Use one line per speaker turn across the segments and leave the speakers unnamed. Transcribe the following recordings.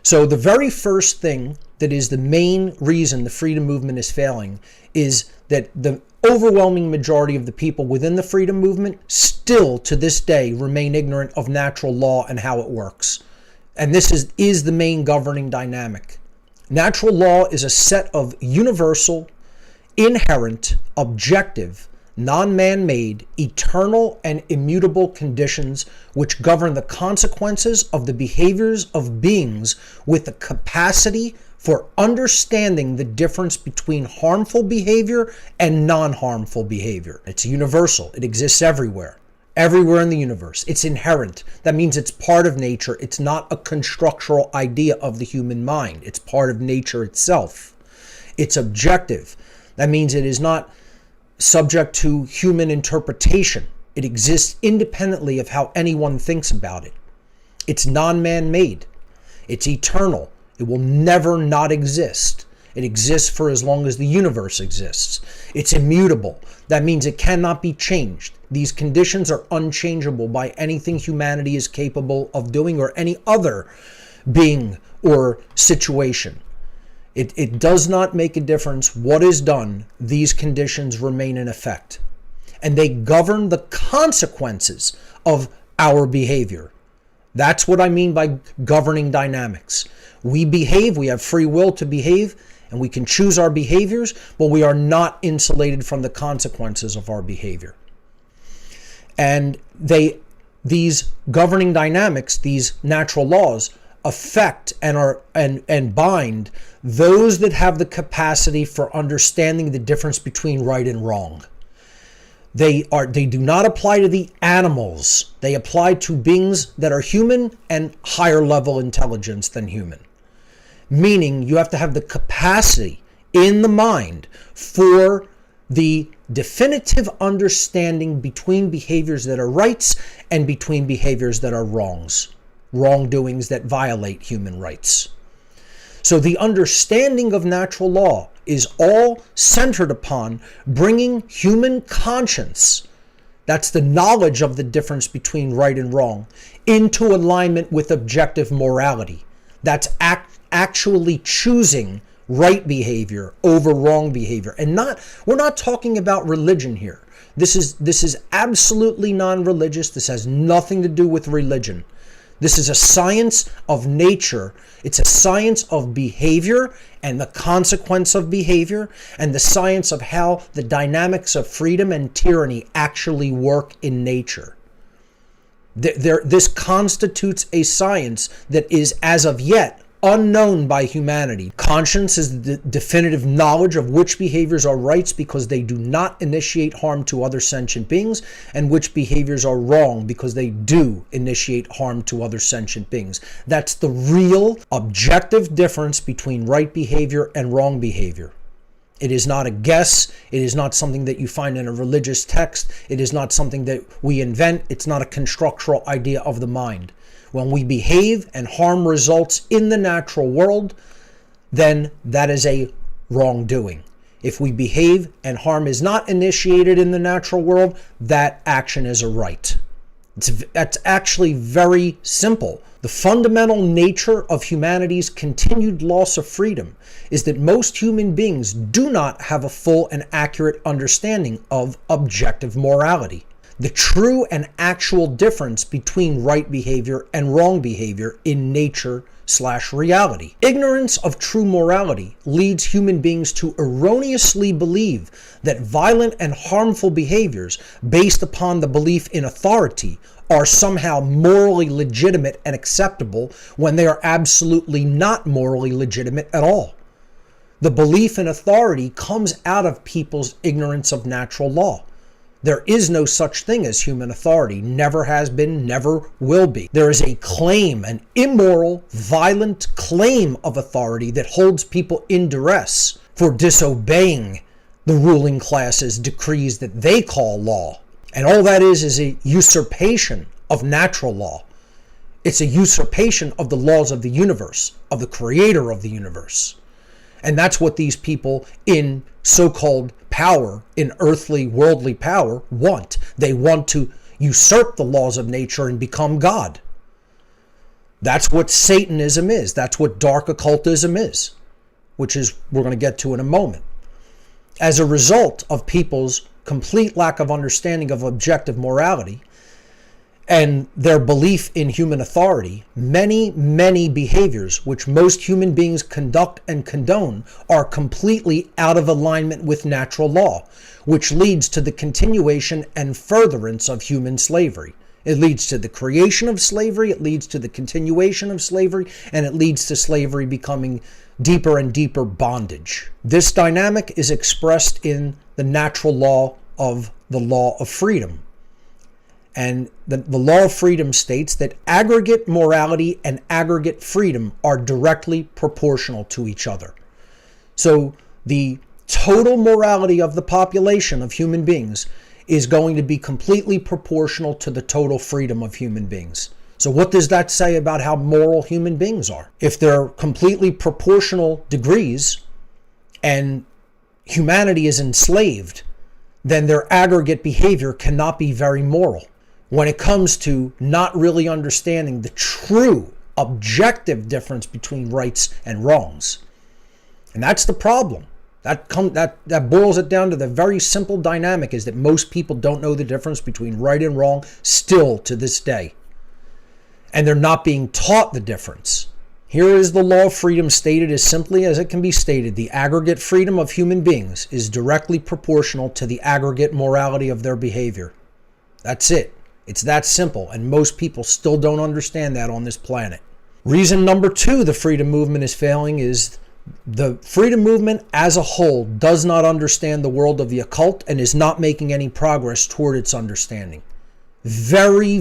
So the very first thing that is the main reason the freedom movement is failing is that the overwhelming majority of the people within the freedom movement still to this day remain ignorant of natural law and how it works. And this is the main governing dynamic. Natural law is a set of universal, inherent, objective, non-man-made, eternal, and immutable conditions which govern the consequences of the behaviors of beings with the capacity for understanding the difference between harmful behavior and non-harmful behavior. It's universal. It exists everywhere in the universe. It's inherent. That means it's part of nature. It's not a constructural idea of the human mind. It's part of nature itself. It's objective. That means it is not subject to human interpretation. It exists independently of how anyone thinks about it. It's non-man-made. It's eternal. It will never not exist. It exists for as long as the universe exists. It's immutable. That means it cannot be changed. These conditions are unchangeable by anything humanity is capable of doing or any other being or situation. It does not make a difference what is done. These conditions remain in effect. And they govern the consequences of our behavior. That's what I mean by governing dynamics. We behave, we have free will to behave, and we can choose our behaviors, but we are not insulated from the consequences of our behavior. And these governing dynamics, these natural laws, affect and bind those that have the capacity for understanding the difference between right and wrong. They do not apply to the animals. They apply to beings that are human and higher level intelligence than human. Meaning you have to have the capacity in the mind for the definitive understanding between behaviors that are rights and between behaviors that are wrongs, wrongdoings that violate human rights. So the understanding of natural law is all centered upon bringing human conscience, that's the knowledge of the difference between right and wrong, into alignment with objective morality. That's actually choosing right behavior over wrong behavior. And we're not talking about religion here. This is absolutely non-religious. This has nothing to do with religion. This is a science of nature. It's a science of behavior and the consequence of behavior, and the science of how the dynamics of freedom and tyranny actually work in nature. This constitutes a science that is, as of yet, unknown by humanity. Conscience is the definitive knowledge of which behaviors are rights because they do not initiate harm to other sentient beings, and which behaviors are wrong because they do initiate harm to other sentient beings. That's the real objective difference between right behavior and wrong behavior. It is not a guess. It is not something that you find in a religious text. It is not something that we invent. It's not a constructural idea of the mind. When we behave and harm results in the natural world, then that is a wrongdoing. If we behave and harm is not initiated in the natural world, that action is a right. That's actually very simple. The fundamental nature of humanity's continued loss of freedom is that most human beings do not have a full and accurate understanding of objective morality. The true and actual difference between right behavior and wrong behavior in nature/reality. Ignorance of true morality leads human beings to erroneously believe that violent and harmful behaviors based upon the belief in authority are somehow morally legitimate and acceptable when they are absolutely not morally legitimate at all. The belief in authority comes out of people's ignorance of natural law. There is no such thing as human authority, never has been, never will be. There is a claim, an immoral, violent claim of authority that holds people in duress for disobeying the ruling class's decrees that they call law. And all that is a usurpation of natural law. It's a usurpation of the laws of the universe, of the creator of the universe. And that's what these people in so-called power, in earthly, worldly power, want. They want to usurp the laws of nature and become God. That's what Satanism is. That's what dark occultism is, which is we're going to get to in a moment. As a result of people's complete lack of understanding of objective morality and their belief in human authority, many behaviors which most human beings conduct and condone are completely out of alignment with natural law, which leads to the continuation and furtherance of human slavery. It leads to the creation of slavery, it leads to the continuation of slavery, and it leads to slavery becoming deeper and deeper bondage. This dynamic is expressed in the natural law of the law of freedom. And the law of freedom states that aggregate morality and aggregate freedom are directly proportional to each other. So the total morality of the population of human beings is going to be completely proportional to the total freedom of human beings. So what does that say about how moral human beings are? If they're completely proportional degrees and humanity is enslaved, then their aggregate behavior cannot be very moral. When it comes to not really understanding the true objective difference between rights and wrongs. And that's the problem. That boils it down to the very simple dynamic is that most people don't know the difference between right and wrong still to this day. And they're not being taught the difference. Here is the law of freedom stated as simply as it can be stated. The aggregate freedom of human beings is directly proportional to the aggregate morality of their behavior. That's it. It's that simple, and most people still don't understand that on this planet. Reason number 2 the freedom movement is failing is the freedom movement as a whole does not understand the world of the occult and is not making any progress toward its understanding. Very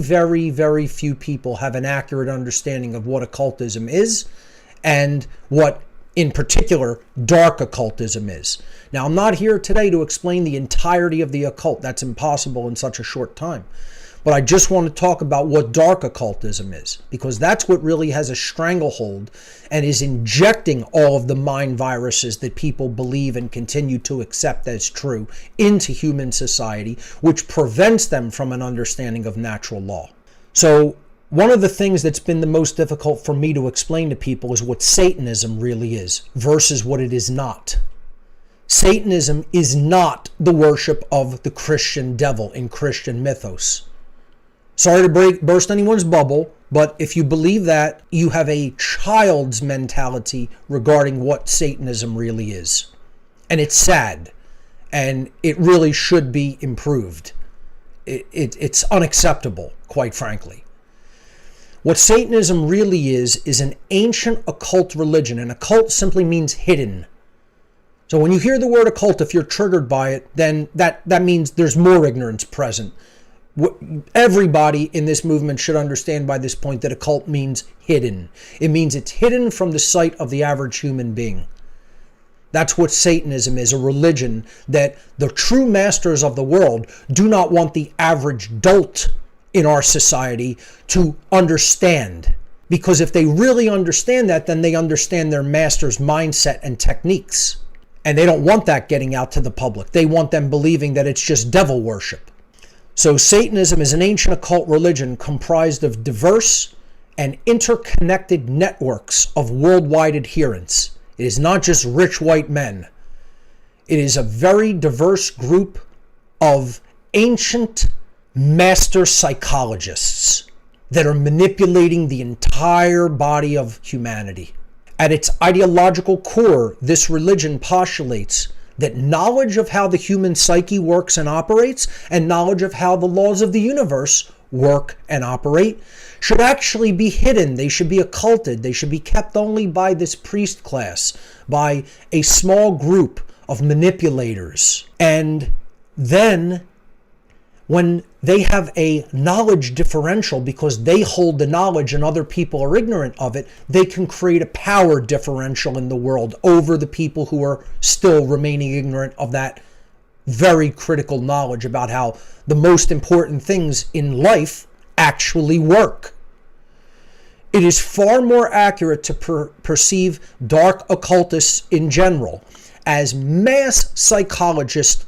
few people have an accurate understanding of what occultism is and what, in particular, dark occultism is. Now, I'm not here today to explain the entirety of the occult. That's impossible in such a short time. But I just want to talk about what dark occultism is, because that's what really has a stranglehold and is injecting all of the mind viruses that people believe and continue to accept as true into human society, which prevents them from an understanding of natural law. So one of the things that's been the most difficult for me to explain to people is what Satanism really is versus what it is not. Satanism is not the worship of the Christian devil in Christian mythos. Sorry to burst anyone's bubble, but if you believe that, you have a child's mentality regarding what Satanism really is. And it's sad, and it really should be improved. It's unacceptable, quite frankly. What Satanism really is an ancient occult religion, and occult simply means hidden. So when you hear the word occult, if you're triggered by it, then that means there's more ignorance present. Everybody in this movement should understand by this point that occult means hidden. It means it's hidden from the sight of the average human being. That's what Satanism is, a religion that the true masters of the world do not want the average dolt in our society to understand. Because if they really understand that, then they understand their master's mindset and techniques. And they don't want that getting out to the public. They want them believing that it's just devil worship. So Satanism is an ancient occult religion comprised of diverse and interconnected networks of worldwide adherents. It is not just rich white men. It is a very diverse group of ancient master psychologists that are manipulating the entire body of humanity. At its ideological core, this religion postulates that knowledge of how the human psyche works and operates, and knowledge of how the laws of the universe work and operate, should actually be hidden. They should be occulted. They should be kept only by this priest class, by a small group of manipulators. And then, when they have a knowledge differential because they hold the knowledge and other people are ignorant of it, they can create a power differential in the world over the people who are still remaining ignorant of that very critical knowledge about how the most important things in life actually work. It is far more accurate to perceive dark occultists in general as mass psychologists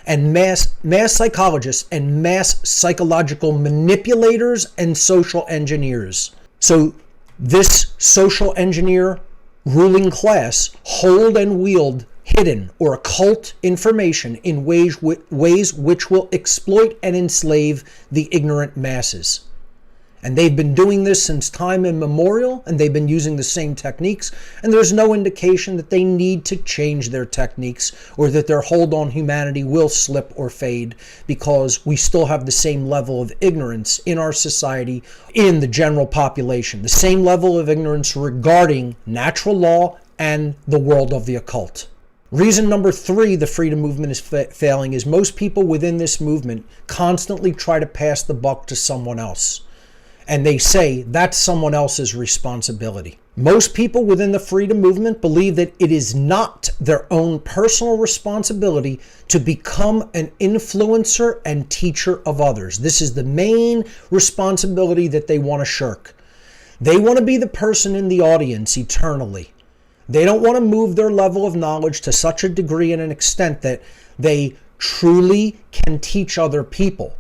and mass psychologists and mass psychological manipulators and social engineers. So this social engineer ruling class hold and wield hidden or occult information in ways which will exploit and enslave the ignorant masses. And they've been doing this since time immemorial, and they've been using the same techniques, and there's no indication that they need to change their techniques or that their hold on humanity will slip or fade, because we still have the same level of ignorance in our society, in the general population, the same level of ignorance regarding natural law and the world of the occult. Reason number 3 the freedom movement is failing is most people within this movement constantly try to pass the buck to someone else. And they say that's someone else's responsibility. Most people within the freedom movement believe that it is not their own personal responsibility to become an influencer and teacher of others. This is the main responsibility that they want to shirk. They want to be the person in the audience eternally. They don't want to move their level of knowledge to such a degree and an extent that they truly can teach other people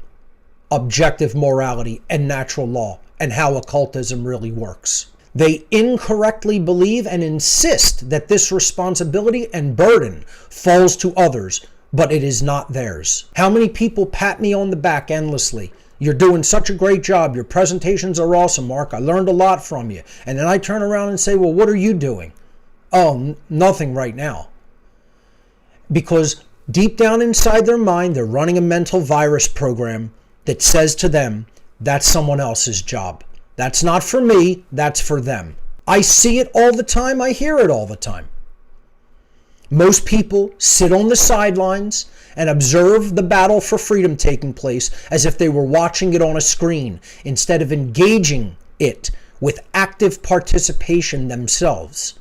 objective morality and natural law and how occultism really works. They incorrectly believe and insist that this responsibility and burden falls to others, but it is not theirs. How many people pat me on the back endlessly? You're doing such a great job. Your presentations are awesome, Mark. I learned a lot from you. And then I turn around and say, well, what are you doing? Oh, nothing right now. Because deep down inside their mind, they're running a mental virus program that says to them, that's someone else's job. That's not for me, that's for them. I see it all the time, I hear it all the time. Most people sit on the sidelines and observe the battle for freedom taking place as if they were watching it on a screen, instead of engaging it with active participation themselves.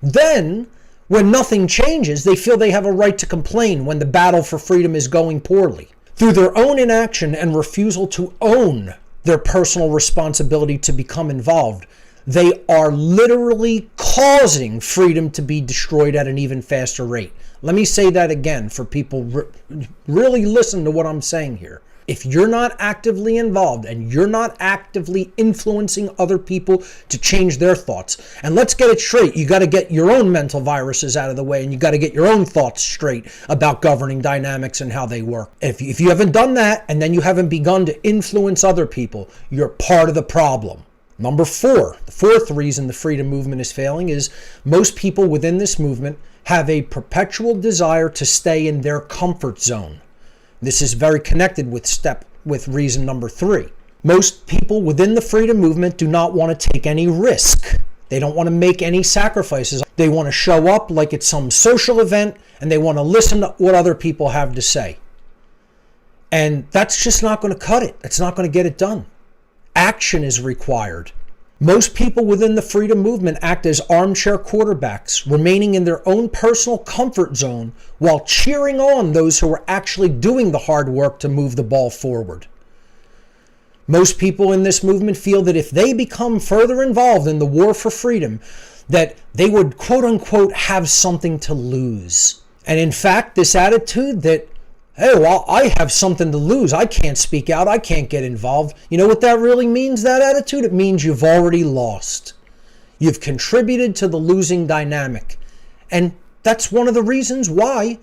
Then, when nothing changes, they feel they have a right to complain when the battle for freedom is going poorly. Through their own inaction and refusal to own their personal responsibility to become involved, they are literally causing freedom to be destroyed at an even faster rate. Let me say that again for people really listen to what I'm saying here. If you're not actively involved and you're not actively influencing other people to change their thoughts, and let's get it straight, you got to get your own mental viruses out of the way, and you got to get your own thoughts straight about governing dynamics and how they work. If you haven't done that, and then you haven't begun to influence other people, you're part of the problem. Number 4, the 4th reason the freedom movement is failing is most people within this movement have a perpetual desire to stay in their comfort zone. This is very connected with reason number 3. Most people within the freedom movement do not want to take any risk. They don't want to make any sacrifices. They want to show up like it's some social event, and they want to listen to what other people have to say. And that's just not going to cut it. It's not going to get it done. Action is required. Most people within the freedom movement act as armchair quarterbacks, remaining in their own personal comfort zone while cheering on those who are actually doing the hard work to move the ball forward. Most people in this movement feel that if they become further involved in the war for freedom, that they would quote unquote have something to lose. And in fact, this attitude that, hey, well, I have something to lose. I can't speak out. I can't get involved. You know what that really means, that attitude? It means you've already lost. You've contributed to the losing dynamic. And that's one of the reasons why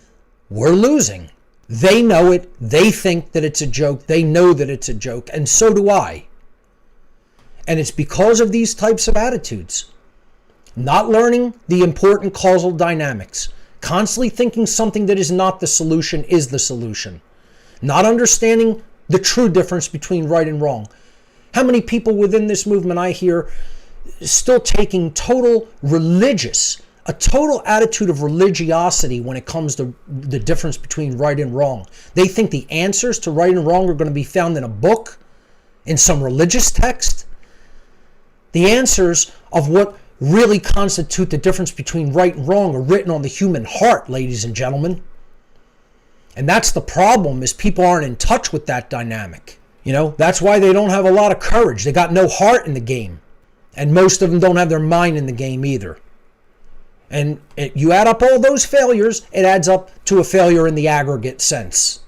we're losing. They know it. They think that it's a joke. They know that it's a joke. And so do I. And it's because of these types of attitudes. Not learning the important causal dynamics. Constantly thinking something that is not the solution is the solution. Not understanding the true difference between right and wrong. How many people within this movement I hear still taking a total attitude of religiosity when it comes to the difference between right and wrong. They think the answers to right and wrong are going to be found in a book, in some religious text. The answers of what really constitute the difference between right and wrong are written on the human heart, ladies and gentlemen. And that's the problem, is people aren't in touch with that dynamic. You know, that's why they don't have a lot of courage. They got no heart in the game. And most of them don't have their mind in the game either. And you add up all those failures, it adds up to a failure in the aggregate sense.